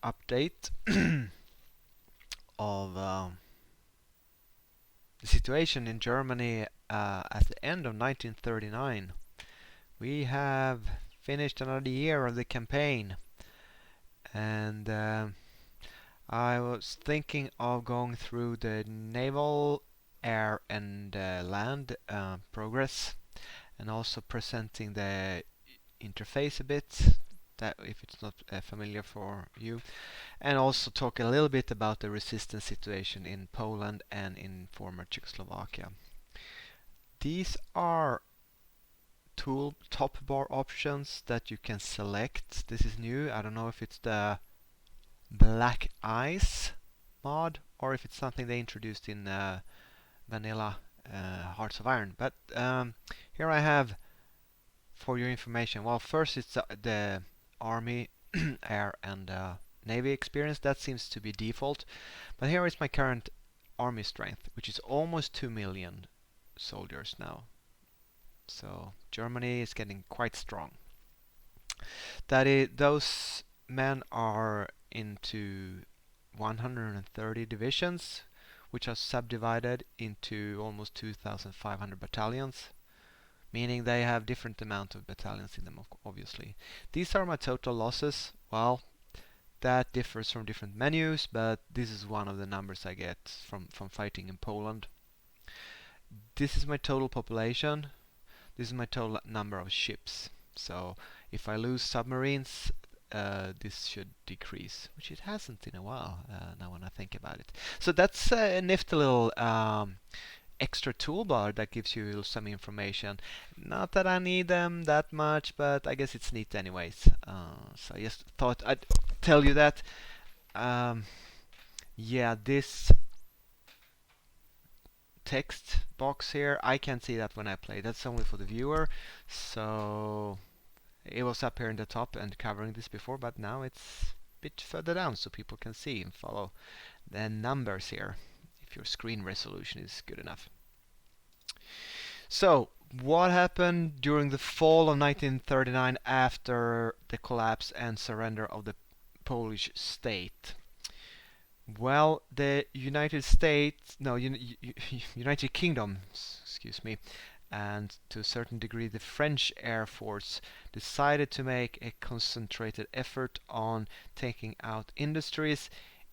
update of the situation in Germany at the end of 1939. We have finished another year of the campaign, and I was thinking of going through the naval, air, and land progress, and also presenting the interface a bit, that if it's not familiar for you, and also talk a little bit about the resistance situation in Poland and in former Czechoslovakia. These are tool top bar options that you can select. This is new. I don't know if it's the Black Ice mod or if it's something they introduced in vanilla Hearts of Iron. But here I have for your information. Well, first it's the Army, Air, and Navy experience. That seems to be default. But here is my current Army strength, which is almost 2 million soldiers now. So Germany is getting quite strong. Those men are into 130 divisions, which are subdivided into almost 2,500 battalions, meaning they have different amount of battalions in them, obviously. These are my total losses. Well, that differs from different menus, but this is one of the numbers I get from fighting in Poland. This is my total population. This is my total number of ships. So if I lose submarines, this should decrease, which it hasn't in a while, now when I think about it. So that's a nifty little extra toolbar that gives you some information. Not that I need them that much, but I guess it's neat anyways. So I just thought I'd tell you that. Yeah, this text box here, I can't see that when I play. That's only for the viewer. So it was up here in the top and covering this before, but now it's a bit further down so people can see and follow the numbers here, if your screen resolution is good enough. So, what happened during the fall of 1939 after the collapse and surrender of the Polish state? Well, the United States, no, United Kingdom, excuse me, and to a certain degree the French Air Force decided to make a concentrated effort on taking out industries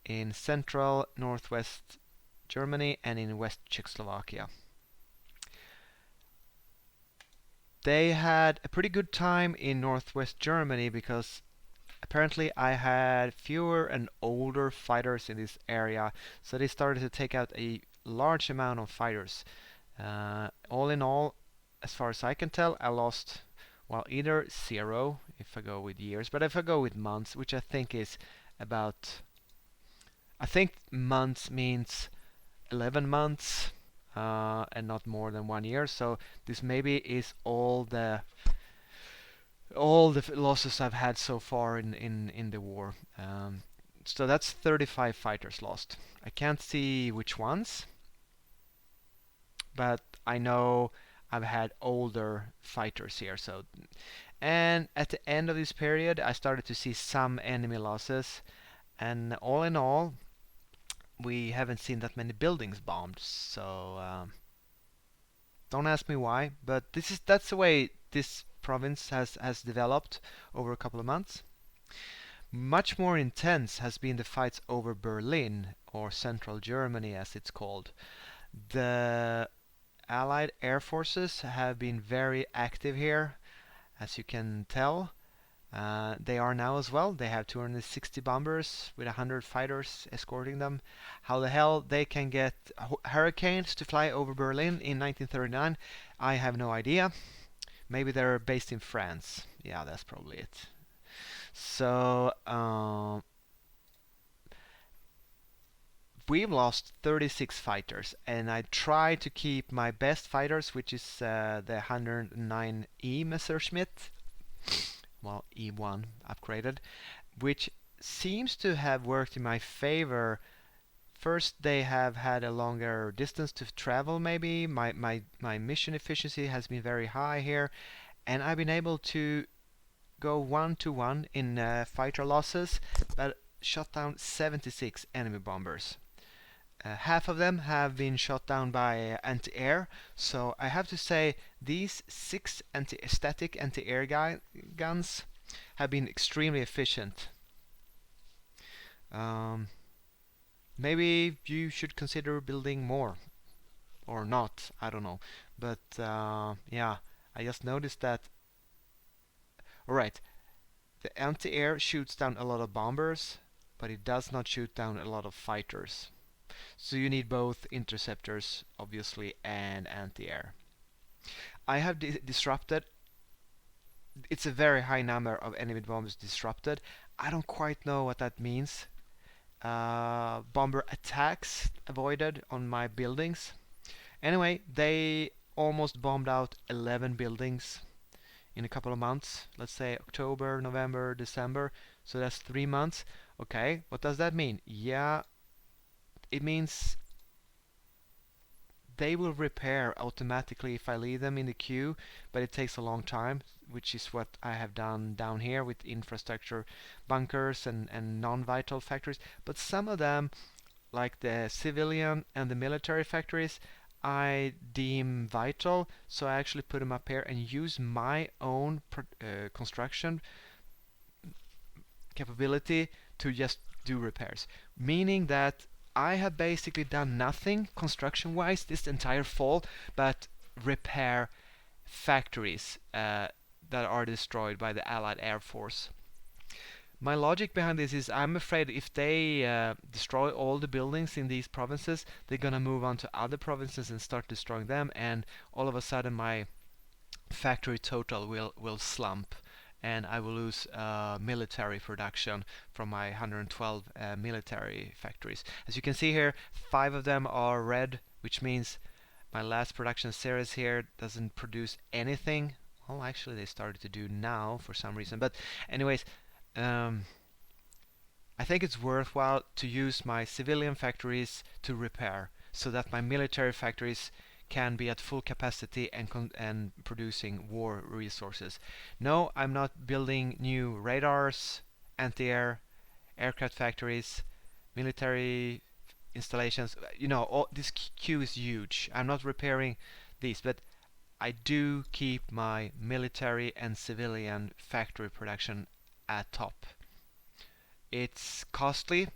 in central, northwest Germany and in West Czechoslovakia. They had a pretty good time in northwest Germany because apparently I had fewer and older fighters in this area, so they started to take out a large amount of fighters. All in all, as far as I can tell, I lost, well, either 0 if I go with years, but if I go with months, which I think is about, I think months means 11 months and not more than 1 year. So this maybe is all the losses I've had so far in the war. So that's 35 fighters lost. I can't see which ones, but I know I've had older fighters here. So, and at the end of this period, I started to see some enemy losses, and all in all, we haven't seen that many buildings bombed. So don't ask me why, but that's the way this province has developed over a couple of months. Much more intense has been the fights over Berlin, or central Germany as it's called. The Allied air forces have been very active here, as you can tell. They are now as well. They have 260 bombers with 100 fighters escorting them. How the hell they can get Hurricanes to fly over Berlin in 1939, I have no idea. Maybe they're based in France. Yeah, that's probably it. So we've lost 36 fighters, and I try to keep my best fighters, which is the 109E Messerschmitt, well, E1 upgraded, which seems to have worked in my favor. First, they have had a longer distance to travel, maybe. My mission efficiency has been very high here, and I've been able to go 1-to-1 in fighter losses, but shot down 76 enemy bombers. Half of them have been shot down by anti-air, so I have to say these 6 static anti-air guns have been extremely efficient. Um, Maybe you should consider building more, or not, I don't know. But yeah, I just noticed that. Alright, the anti-air shoots down a lot of bombers, but it does not shoot down a lot of fighters. So you need both interceptors, obviously, and anti-air. I have disrupted. It's a very high number of enemy bombers disrupted. I don't quite know what that means. Bomber attacks avoided on my buildings. Anyway, they almost bombed out 11 buildings in a couple of months. Let's say October, November, December. So that's 3 months. Okay, what does that mean? Yeah, it means they will repair automatically if I leave them in the queue, but it takes a long time, which is what I have done down here with infrastructure bunkers and non-vital factories. But some of them, like the civilian and the military factories, I deem vital, so I actually put them up here and use my own construction capability to just do repairs. Meaning that I have basically done nothing construction-wise this entire fall, but repair factories that are destroyed by the Allied Air Force. My logic behind this is I'm afraid if they destroy all the buildings in these provinces, they're gonna move on to other provinces and start destroying them, and all of a sudden my factory total will slump, and I will lose military production from my 112 military factories. As you can see here, 5 of them are red, which means my last production series here doesn't produce anything. Well, actually they started to do now for some reason, but anyways, I think it's worthwhile to use my civilian factories to repair so that my military factories can be at full capacity and producing war resources. No, I'm not building new radars, anti-air, aircraft factories, military installations. You know, this queue is huge. I'm not repairing these, but I do keep my military and civilian factory production at top. It's costly,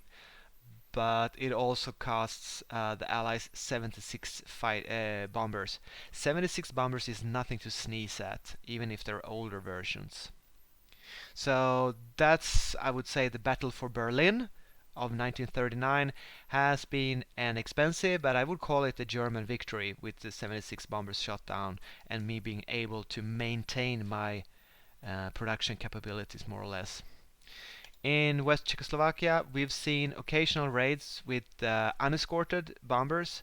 but it also costs the Allies 76 bombers. 76 bombers is nothing to sneeze at, even if they're older versions. So that's, I would say, the Battle for Berlin of 1939 has been an expensive, but I would call it a German victory with the 76 bombers shot down and me being able to maintain my production capabilities more or less. In West Czechoslovakia, we've seen occasional raids with unescorted bombers,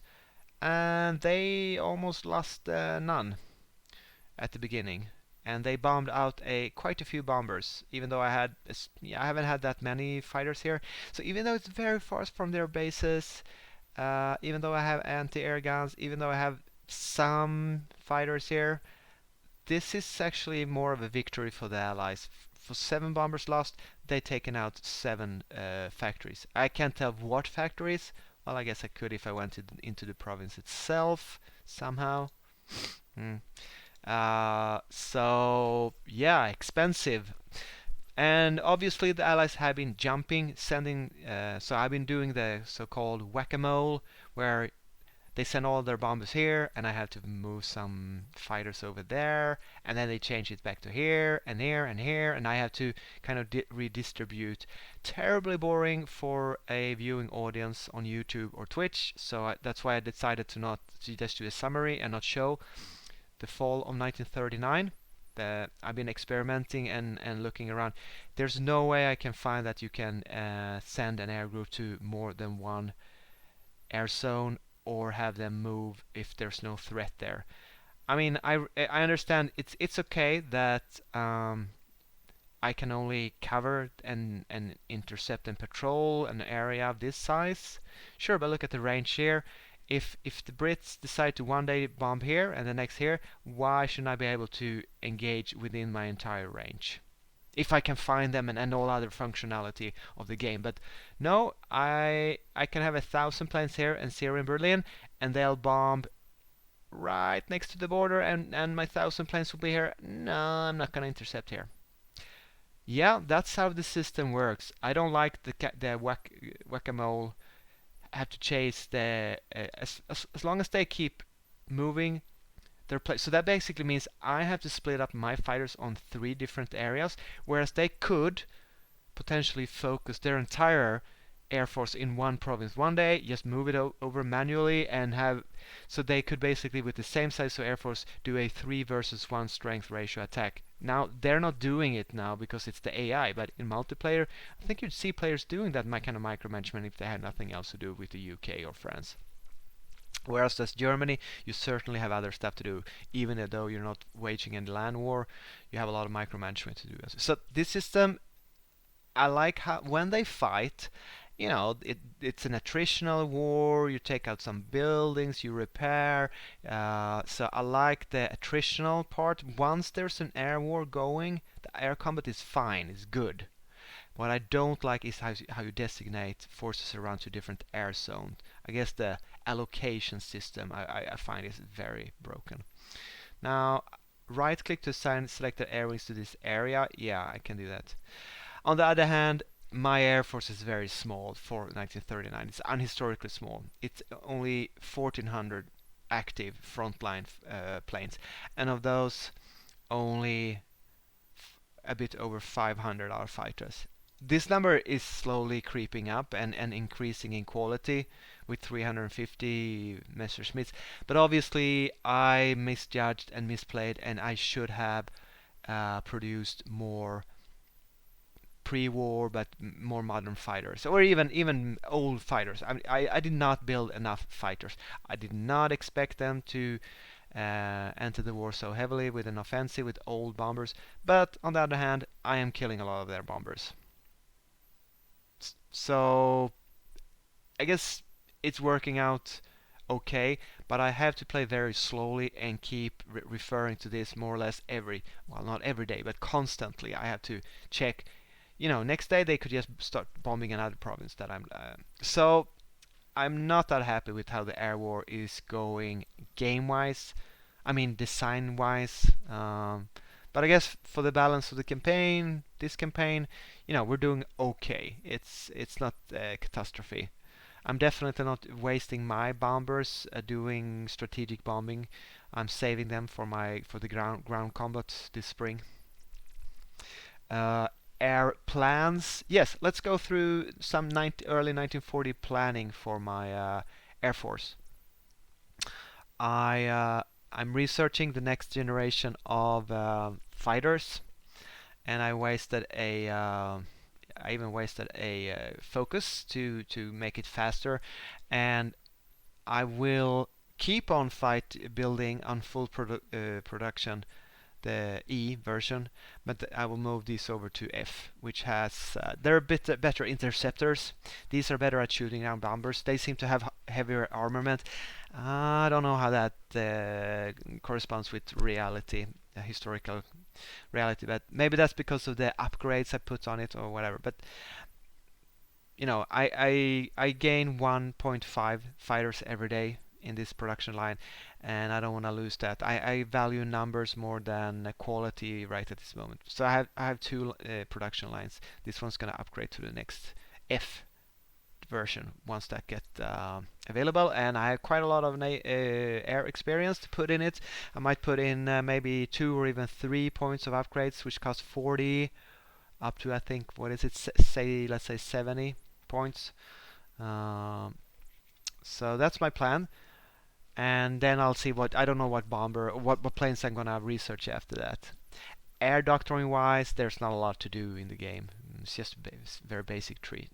and they almost lost none at the beginning. And they bombed out quite a few bombers, even though I haven't had that many fighters here. So even though it's very far from their bases, even though I have anti-air guns, even though I have some fighters here, this is actually more of a victory for the Allies. For 7 bombers lost, they've taken out 7 factories. I can't tell what factories. Well, I guess I could if I went into the province itself somehow. So yeah, expensive. And obviously the Allies have been sending. So I've been doing the so-called whack-a-mole, where they send all their bombers here, and I have to move some fighters over there, and then they change it back to here, and here, and here, and I have to kind of redistribute. Terribly boring for a viewing audience on YouTube or Twitch, so that's why I decided to just do a summary and not show the fall of 1939. I've been experimenting and looking around. There's no way I can find that you can send an air group to more than one air zone or have them move if there's no threat there. I mean, I understand it's okay that I can only cover and intercept and patrol an area of this size. Sure, but look at the range here. If the Brits decide to one day bomb here and the next here, why shouldn't I be able to engage within my entire range? if I can find them and all other functionality of the game. But no, I can have 1,000 planes here and 0 in Berlin, and they'll bomb right next to the border, and my 1,000 planes will be here. No, I'm not gonna intercept here. Yeah, that's how the system works. I don't like the whack-a-mole have to chase the as long as they keep moving their place. So that basically means I have to split up my fighters on 3 different areas, whereas they could potentially focus their entire air force in one province one day, just move it over manually, and have so they could basically, with the same size of air force, do a 3 versus 1 strength ratio attack. Now they're not doing it now because it's the AI, but in multiplayer I think you'd see players doing that kind of micromanagement if they had nothing else to do with the UK or France. Whereas as Germany, you certainly have other stuff to do. Even though you're not waging any land war, you have a lot of micromanagement to do. So this system, I like how when they fight, it's an attritional war. You take out some buildings, you repair. So I like the attritional part. Once there's an air war going, the air combat is fine, it's good. What I don't like is how you designate forces around to different air zones. I guess the allocation system I find is very broken. Now, right click to assign selected air wings to this area. Yeah, I can do that. On the other hand, my air force is very small for 1939. It's unhistorically small. It's only 1,400 active frontline planes, and of those, only a bit over 500 are fighters. This number is slowly creeping up and increasing in quality with 350 Messerschmitts, but obviously I misjudged and misplayed, and I should have produced more pre-war but more modern fighters, or even old fighters. I did not build enough fighters. I did not expect them to enter the war so heavily with an offensive with old bombers, but on the other hand, I am killing a lot of their bombers. So I guess it's working out okay, but I have to play very slowly and keep referring to this more or less not every day, but constantly. I have to check. Next day they could just start bombing another province that so I'm not that happy with how the air war is going game-wise. I mean design-wise. But I guess for the balance of the campaign, this campaign, we're doing okay. It's not a catastrophe. I'm definitely not wasting my bombers doing strategic bombing. I'm saving them for the ground combat this spring. Air plans. Yes, let's go through some early 1940 planning for my Air Force. I'm researching the next generation of fighters, and I even wasted a focus to make it faster, and I will keep on building on full production the E version, but I will move these over to F, which has they're a bit better interceptors. These are better at shooting down bombers. They seem to have heavier armament. I don't know how that corresponds with reality, historical reality, but maybe that's because of the upgrades I put on it or whatever. But I gain 1.5 fighters every day in this production line, and I don't want to lose that. I value numbers more than quality right at this moment. So I have 2 production lines. This one's gonna upgrade to the next F version once that get available, and I have quite a lot of air experience to put in it. I might put in maybe 2 or even 3 points of upgrades, which cost 40 up to, I think, what is it, let's say 70 points. So that's my plan, and then I'll see I don't know what bomber or what planes I'm gonna research after that. Air doctrine wise, there's not a lot to do in the game. It's just a very basic tree.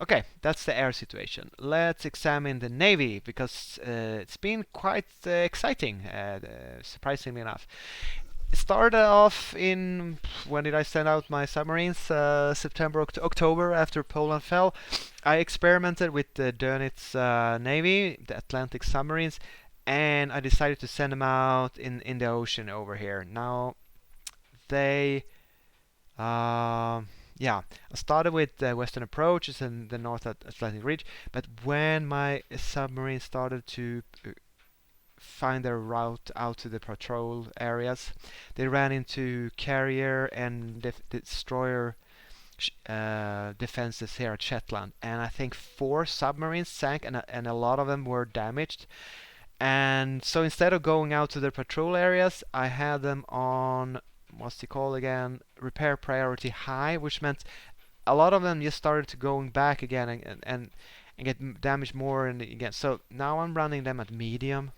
Okay, that's the air situation. Let's examine the navy, because it's been quite exciting, surprisingly enough. It started off when did I send out my submarines? September, October, after Poland fell. I experimented with the Dönitz Navy, the Atlantic submarines, and I decided to send them out in the ocean over here. Now, they Yeah, I started with the western approaches and the North Atlantic Ridge, but when my submarine started to find their route out to the patrol areas, they ran into carrier and destroyer defenses here at Shetland, and I think 4 submarines sank, and a lot of them were damaged. And so instead of going out to the patrol areas, I had them on what's it called again? Repair priority high, which meant a lot of them just started to going back again and get damaged more and again. So now I'm running them at medium,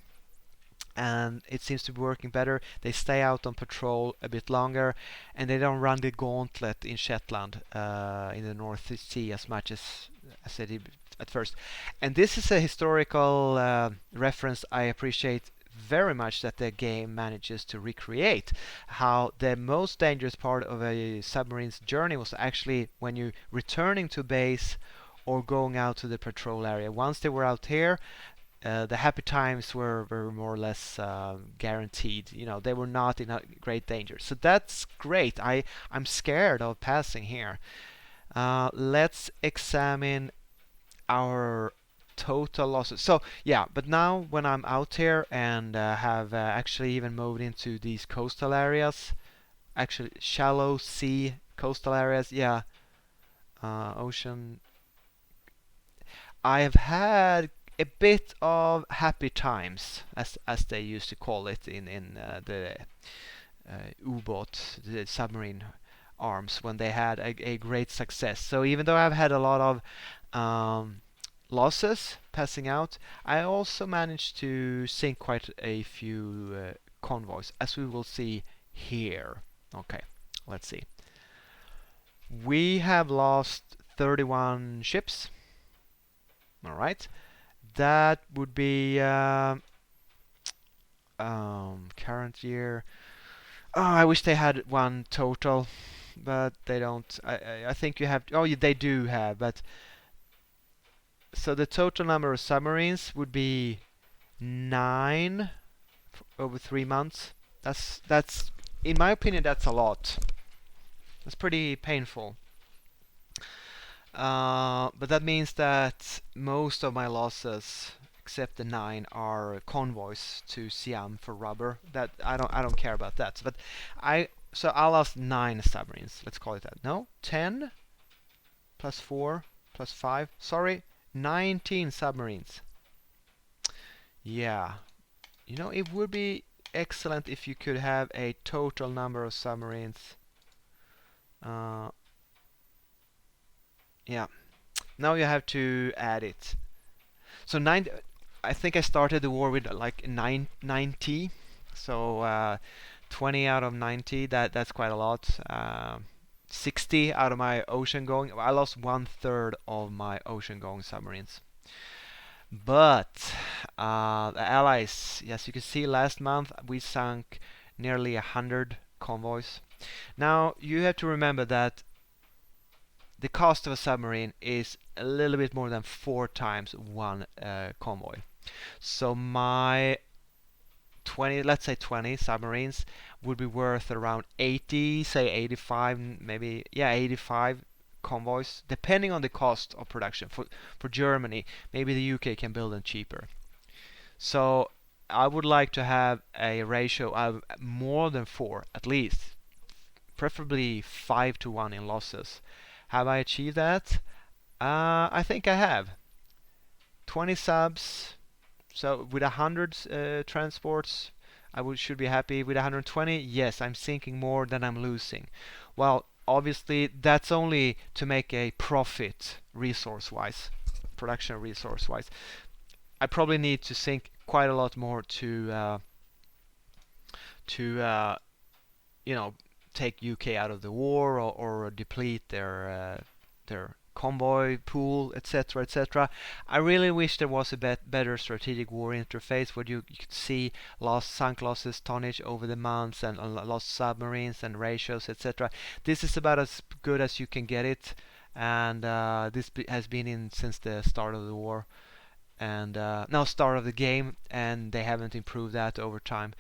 and it seems to be working better. They stay out on patrol a bit longer, and they don't run the gauntlet in Shetland in the North Sea as much as they did at first. And this is a historical reference I appreciate very much that the game manages to recreate how the most dangerous part of a submarine's journey was actually when you returning to base or going out to the patrol area. Once they were out here, the happy times were more or less guaranteed. You know, they were not in a great danger. So that's great. I'm scared of passing here. Let's examine our total losses. So yeah, but now when I'm out here and have actually even moved into these coastal areas, actually shallow sea coastal areas, yeah, ocean, I have had a bit of happy times, as they used to call it in the U-boat, the submarine arms, when they had a great success. So even though I've had a lot of losses passing out, I also managed to sink quite a few convoys, as we will see here. Okay, let's see. We have lost 31 ships. All right. That would be current year. Oh, I wish they had one total, but they don't. I think you have. Oh, they do have, but so the total number of submarines would be 9 over 3 months. That's in my opinion that's a lot. That's pretty painful. But that means that most of my losses, except the 9, are convoys to Siam for rubber. That I don't care about that. But I lost 9 submarines. Let's call it that. No, 10 plus 4 plus 5. Sorry, 19 submarines. Yeah, you know it would be excellent if you could have a total number of submarines. Yeah. Now you have to add it. So I think I started the war with like 90. So 20 out of 90. That's quite a lot. 60 out of my ocean going. I lost 1/3 of my ocean going submarines. But the Allies, yes, you can see last month we sunk nearly 100 convoys. Now you have to remember that the cost of a submarine is a little bit more than 4 times one convoy. So my 20, let's say 20 submarines would be worth around 80, say 85, maybe, yeah, 85 convoys, depending on the cost of production. For Germany, maybe the UK can build them cheaper. So I would like to have a ratio of more than 4, at least, preferably 5 to 1 in losses. Have I achieved that? I think I have. 20 subs. So with 100 transports, should be happy. With 120, yes, I'm sinking more than I'm losing. Well, obviously that's only to make a profit resource-wise, production resource-wise. I probably need to sink quite a lot more to you know, take UK out of the war, or deplete their convoy pool, etc., etc. I really wish there was a better strategic war interface where you could see sunk losses, tonnage over the months, and lost submarines and ratios, etc. This is about as good as you can get it, and this has been in since the start of the war, and no, start of the game, and they haven't improved that over time.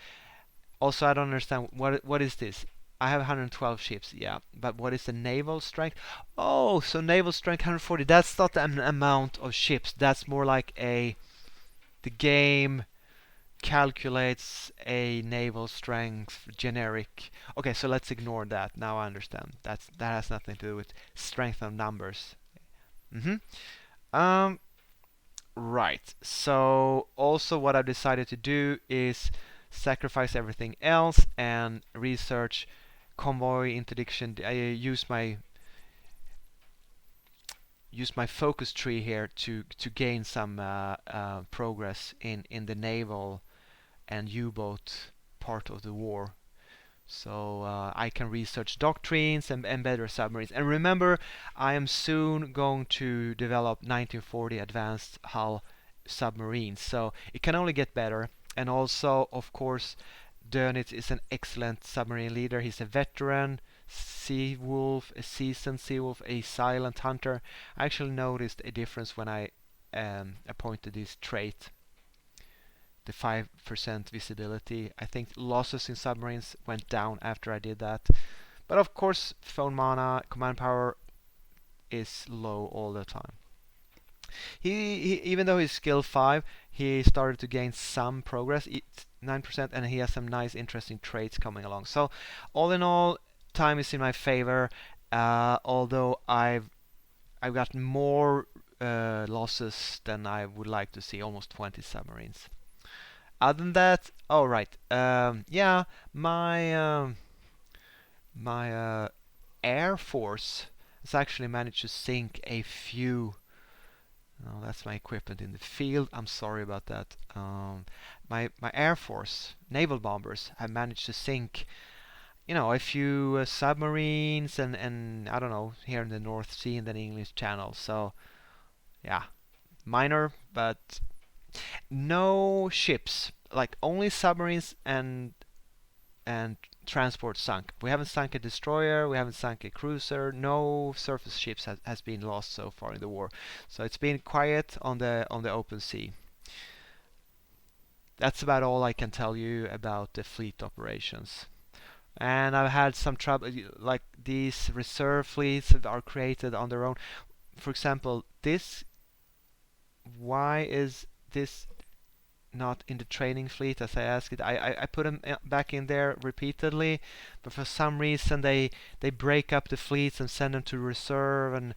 Also, I don't understand what is this? I have 112 ships, yeah. But what is the naval strength? Oh, so naval strength 140. That's not an amount of ships. That's more like the game calculates a naval strength generic. Okay, so let's ignore that. Now I understand. That has nothing to do with strength of numbers. Mm-hmm. Um, right. So also what I've decided to do is sacrifice everything else and research convoy interdiction. I use my focus tree here to gain some progress in the naval and U-boat part of the war. So I can research doctrines and better submarines. And remember, I am soon going to develop 1940 advanced hull submarines. So it can only get better. And also, of course, Dönitz is an excellent submarine leader. He's a veteran sea wolf, a seasoned sea wolf, a silent hunter. I actually noticed a difference when I appointed this trait, the 5% visibility. I think losses in submarines went down after I did that. But of course, phone mana, command power is low all the time. He even though he's skill 5, he started to gain some progress. It's 9%, and he has some nice, interesting traits coming along. So, all in all, time is in my favor. Although I've got more losses than I would like to see, almost 20 submarines. Other than that, all right. Yeah, my Air Force has actually managed to sink a few. Oh, that's my equipment in the field. I'm sorry about that. My Air Force naval bombers have managed to sink, a few submarines and I don't know, here in the North Sea and the English Channel. So yeah, minor, but no ships, like only submarines and transport sunk. We haven't sunk a destroyer, we haven't sunk a cruiser. No surface ships has been lost so far in the war. So it's been quiet on the open sea. That's about all I can tell you about the fleet operations. And I've had some trouble, like these reserve fleets are created on their own. For example, why is this not in the training fleet as I asked it? I put them back in there repeatedly, but for some reason they break up the fleets and send them to reserve, and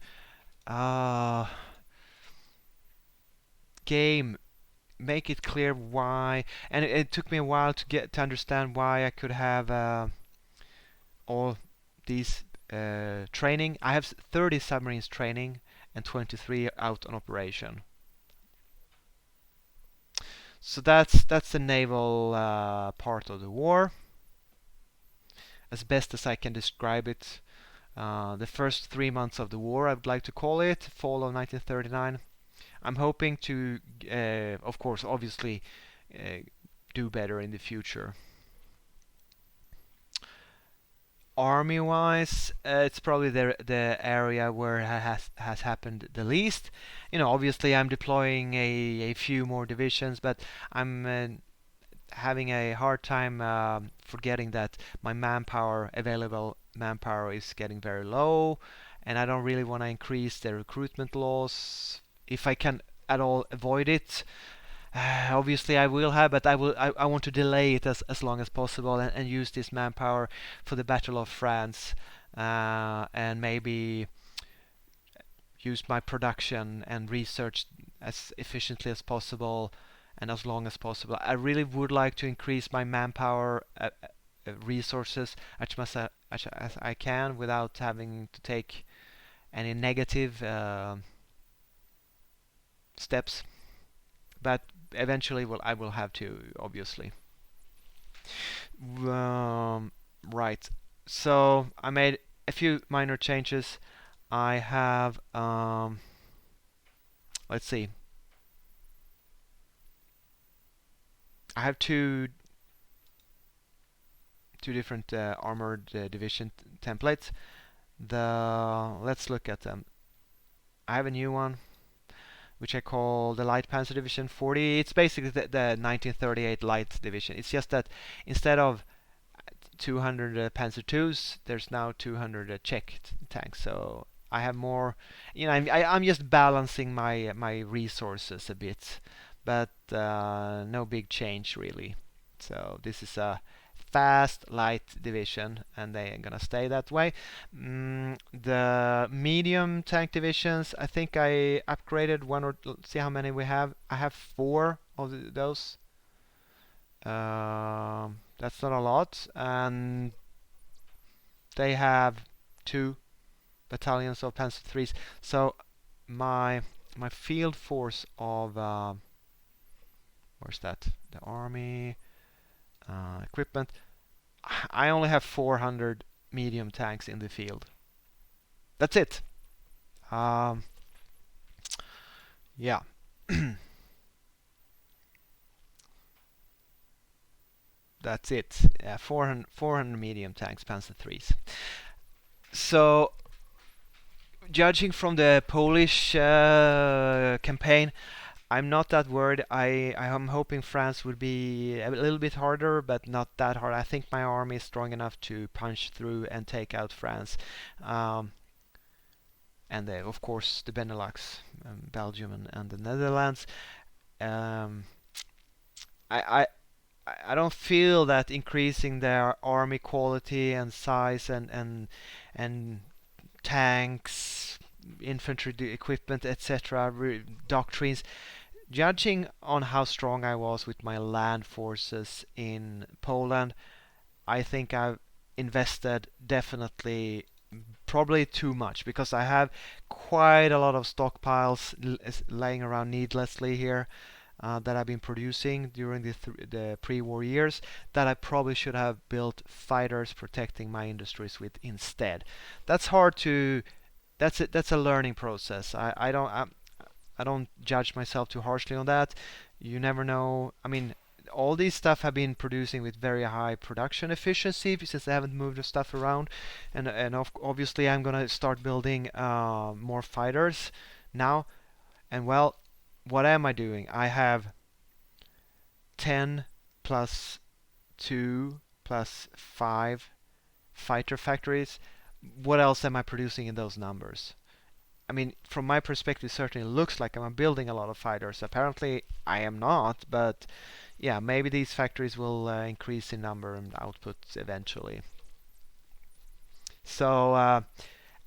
game, make it clear why. And it took me a while to get to understand why I could have all these training. I have 30 submarines training and 23 out on operation. So that's the naval part of the war, as best as I can describe it. The first 3 months of the war, I would like to call it, fall of 1939. I'm hoping to, of course, obviously, do better in the future. Army-wise, it's probably the area where it has happened the least. Obviously I'm deploying a few more divisions, but I'm having a hard time forgetting that my available manpower is getting very low, and I don't really want to increase the recruitment loss if I can at all avoid it. Obviously I will have, but I want to delay it as long as possible and use this manpower for the Battle of France, and maybe use my production and research as efficiently as possible and as long as possible. I really would like to increase my manpower resources as much as I can without having to take any negative steps. But eventually I will have to, obviously. Right. So I made a few minor changes. I have let's see. I have two different armored division templates. Let's look at them. I have a new one which I call the Light Panzer Division 40. It's basically the 1938 Light Division. It's just that instead of 200 Panzer IIs. There's now 200 Czech tanks. So I have more. I'm just balancing my resources a bit, but no big change really. So this is a fast light division, and they're gonna stay that way. The medium tank divisions, I think I upgraded one or see how many we have. I have four of those. That's not a lot, and they have two battalions of Panzer IIIs. So my field force of where's that? The army equipment. I only have 400 medium tanks in the field. That's it. Um, yeah. That's it. 400 medium tanks, Panzer IIIs. So, judging from the Polish campaign, I'm not that worried. I am hoping France would be a little bit harder, but not that hard. I think my army is strong enough to punch through and take out France. And of course the Benelux, Belgium and the Netherlands. Um, I, I don't feel that increasing their army quality and size and tanks, infantry equipment, etc., doctrines. Judging on how strong I was with my land forces in Poland, I think I've invested definitely probably too much because I have quite a lot of stockpiles laying around needlessly here that I've been producing during the pre-war years that I probably should have built fighters protecting my industries with instead. That's hard to. That's a learning process. I don't judge myself too harshly on that. You never know. I mean, all these stuff have been producing with very high production efficiency since they haven't moved the stuff around, and obviously I'm gonna start building more fighters now. And well, what am I doing? I have 10 plus 2 plus 5 fighter factories. What else am I producing in those numbers? I mean, from my perspective, it certainly looks like I'm building a lot of fighters. Apparently, I am not, but yeah, maybe these factories will increase in number and output eventually. So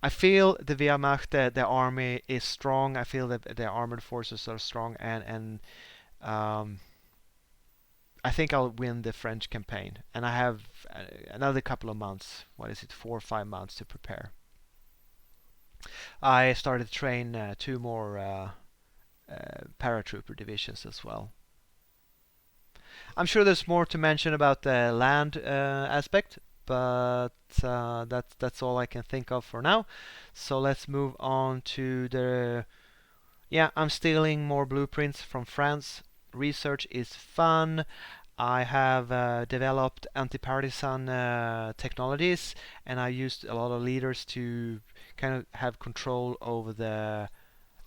I feel the Wehrmacht, the army is strong. I feel that the armored forces are strong, and um, I think I'll win the French campaign. And I have another couple of months. What is it? 4 or 5 months to prepare. I started to train two more paratrooper divisions as well. I'm sure there's more to mention about the land aspect, but that's all I can think of for now. So let's move on to the. Yeah, I'm stealing more blueprints from France. Research is fun. I have developed anti-partisan technologies, and I used a lot of leaders to kind of have control over the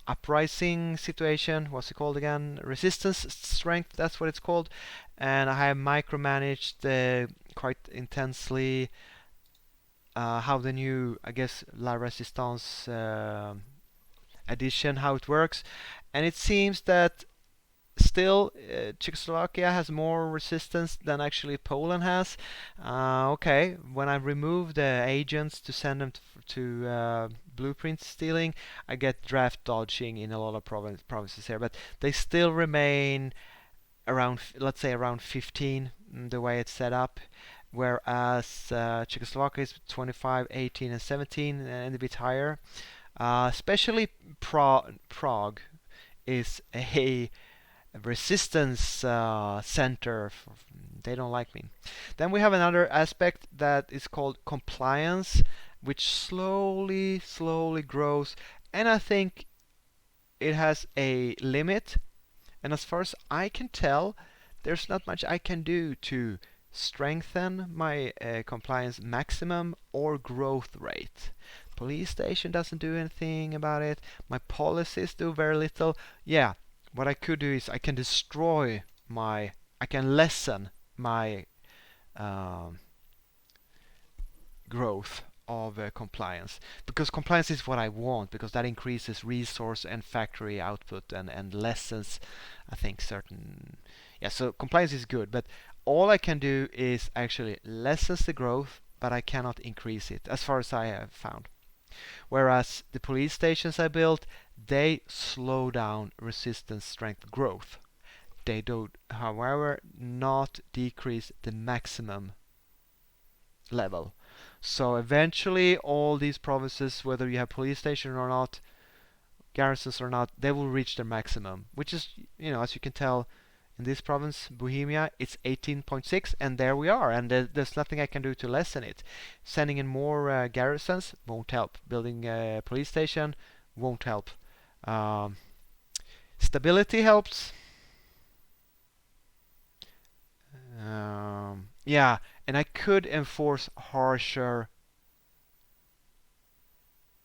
uprising situation. What's it called again? Resistance strength, that's what it's called. And I have micromanaged quite intensely how the new, I guess, La Resistance edition, how it works. And it seems that still Czechoslovakia has more resistance than actually Poland has. Okay, when I remove the agents to send them to blueprint stealing, I get draft dodging in a lot of provinces here, but they still remain around, let's say around 15, the way it's set up, whereas Czechoslovakia is 25, 18 and 17 and a bit higher. Especially Prague is a resistance center. They don't like me. Then we have another aspect that is called compliance, which slowly grows, and I think it has a limit. And as far as I can tell, there's not much I can do to strengthen my compliance maximum or growth rate. Police station doesn't do anything about it. My policies do very little. Yeah, what I could do is I can destroy I can lessen my um, growth of compliance, because compliance is what I want, because that increases resource and factory output and lessens, I think, certain, yeah, so compliance is good, but all I can do is actually lessens the growth, but I cannot increase it as far as I have found. Whereas the police stations I built, they slow down resistance strength growth. They do, however, not decrease the maximum level. So eventually all these provinces, whether you have police station or not, garrisons or not, they will reach their maximum, which is, as you can tell, in this province, Bohemia, it's 18.6, and there we are, and there's nothing I can do to lessen it. Sending in more garrisons won't help. Building a police station won't help. Um, Stability helps. Yeah, and I could enforce harsher.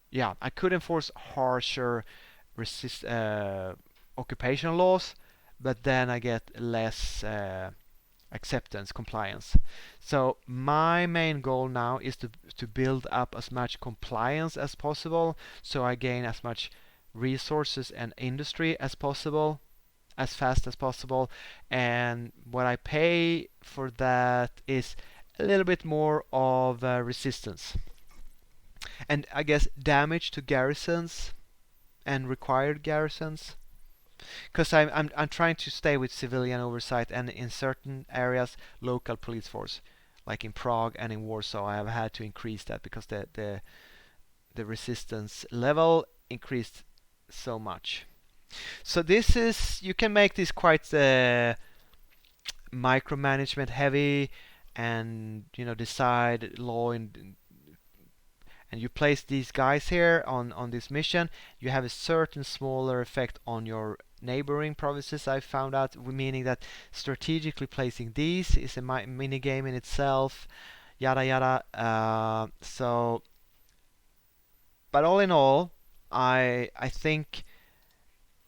Yeah, I could enforce harsher resist occupational laws, but then I get less acceptance, compliance. So my main goal now is to build up as much compliance as possible, so I gain as much resources and industry as possible, as fast as possible, and what I pay for that is a little bit more of resistance, and I guess damage to garrisons and required garrisons, because I'm trying to stay with civilian oversight, and in certain areas local police force, like in Prague and in Warsaw, I have had to increase that because the resistance level increased so much. So this is, you can make this quite micromanagement heavy, and decide law and you place these guys here on this mission. You have a certain smaller effect on your neighboring provinces, I found out, meaning that strategically placing these is a mini game in itself, yada yada. So but all in all, I think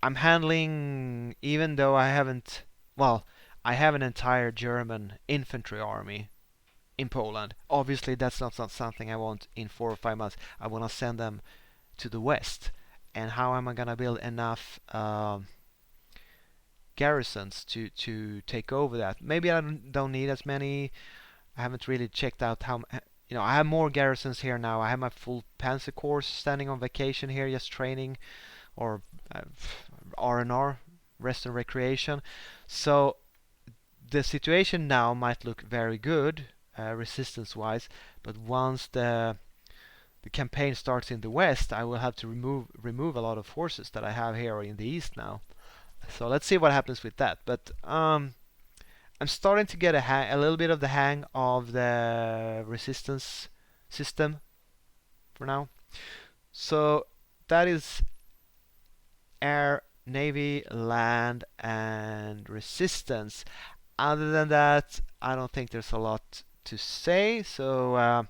I'm handling, even though I haven't, well, I have an entire German infantry army in Poland. Obviously, that's not something I want in 4 or 5 months. I want to send them to the west. And how am I going to build enough garrisons to take over that? Maybe I don't need as many. I haven't really checked out how. I have more garrisons here now. I have my full Panzer Corps standing on vacation here, just training, or uh, R&R, rest and recreation. So the situation now might look very good, resistance-wise, but once the campaign starts in the west, I will have to remove a lot of forces that I have here in the east now. So let's see what happens with that. But I'm starting to get a little bit of the hang of the resistance system for now. So that is air, navy, land, and resistance. Other than that, I don't think there's a lot to say. So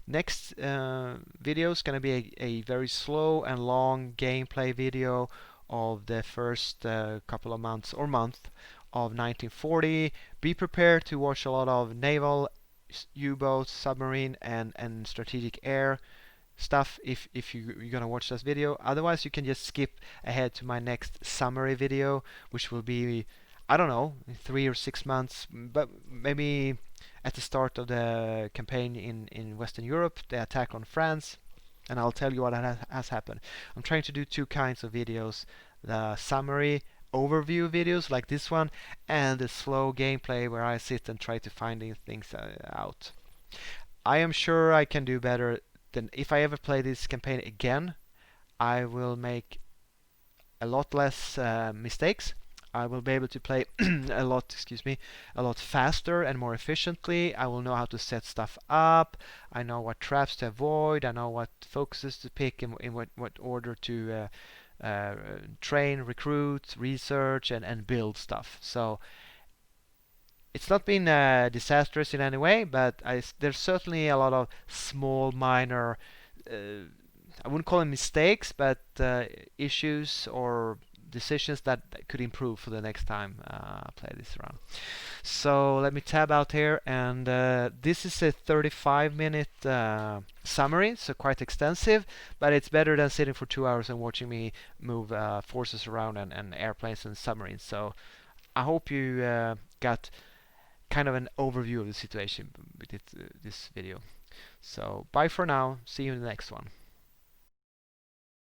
next video is going to be a very slow and long gameplay video of the first couple of months or month of 1940. Be prepared to watch a lot of naval, U-boats, submarine, and strategic air stuff if you're gonna watch this video. Otherwise, you can just skip ahead to my next summary video, which will be, I don't know, in 3 or 6 months, but maybe at the start of the campaign in Western Europe, the attack on France, and I'll tell you what has happened. I'm trying to do two kinds of videos: the summary overview videos like this one, and the slow gameplay where I sit and try to find these things out. I am sure I can do better than if I ever play this campaign again. I will make a lot less mistakes. I will be able to play a lot faster and more efficiently. I will know how to set stuff up. I know what traps to avoid. I know what focuses to pick, in what order to train, recruit, research, and build stuff. So it's not been disastrous in any way, but there's certainly a lot of small, minor, I wouldn't call them mistakes, but issues or decisions that could improve for the next time I play this round. So let me tab out here, and this is a 35-minute summary, so quite extensive, but it's better than sitting for 2 hours and watching me move forces around and airplanes and submarines. So I hope you got kind of an overview of the situation with this video. So bye for now. See you in the next one.